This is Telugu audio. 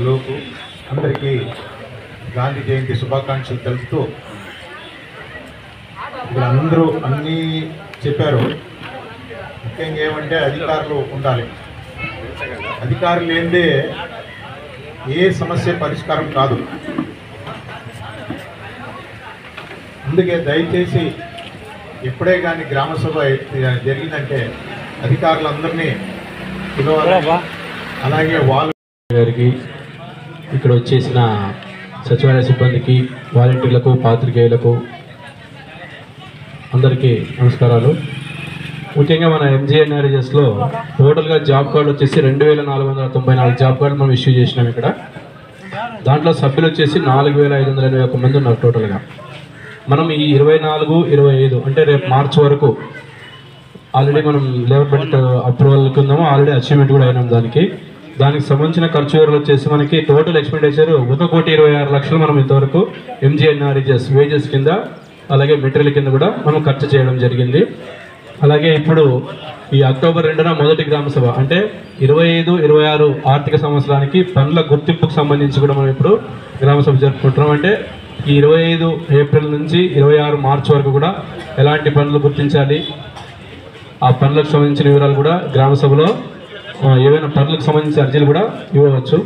లోపు అందరికీ గాంధీ జయంతి శుభాకాంక్షలు తెలుపుతూ ఇక్కడ అందరూ అన్నీ చెప్పారు. ముఖ్యంగా ఏమంటే అధికారులు ఉండాలి. అధికారులు లేనిదే ఏ సమస్య పరిష్కారం కాదు. అందుకే దయచేసి ఎప్పుడే కానీ గ్రామసభ జరిగిందంటే అధికారులందరినీ పిలవాలి. అలాగే వాళ్ళు గారికి, ఇక్కడ వచ్చేసిన సచివాలయ సిబ్బందికి, వాలంటీర్లకు, పాత్రికేయులకు అందరికీ నమస్కారాలు. ముఖ్యంగా మన ఎంజీఎన్ఆర్జెస్లో టోటల్గా జాబ్ కార్డు వచ్చేసి 2494 జాబ్ కార్డులు మనం ఇష్యూ చేసినాం. ఇక్కడ దాంట్లో సభ్యులు వచ్చేసి 4581 మంది ఉన్నారు టోటల్గా. మనం ఈ 24, 25 అంటే రేపు మార్చి వరకు ఆల్రెడీ మనం లేబర్ బడ్జెట్ అప్రూవల్ కింద ఆల్రెడీ అచీవ్మెంట్ కూడా అయినాం. దానికి సంబంధించిన ఖర్చు వివరాలు వచ్చేసి మనకి టోటల్ ఎక్స్పెండిచర్ 1,26,00,000 మనం ఇంతవరకు ఎంజీఎన్ఆర్జెస్ వేజెస్ కింద అలాగే మెటీరియల్ కింద కూడా మనం ఖర్చు చేయడం జరిగింది. అలాగే ఇప్పుడు ఈ అక్టోబర్ 2న మొదటి గ్రామ సభ అంటే 25, 26 ఆర్థిక సంవత్సరానికి పనుల గుర్తింపుకు సంబంధించి కూడా మనం ఇప్పుడు గ్రామ సభ జరుపుకుంటున్నాం. అంటే ఈ 25 ఏప్రిల్ నుంచి 26 మార్చి వరకు కూడా ఎలాంటి పనులు గుర్తించాలి, ఆ పనులకు సంబంధించిన వివరాలు కూడా గ్రామ సభలో ఏవైనా పనులకు సంబంధించిన అర్జీలు కూడా ఇవ్వవచ్చు.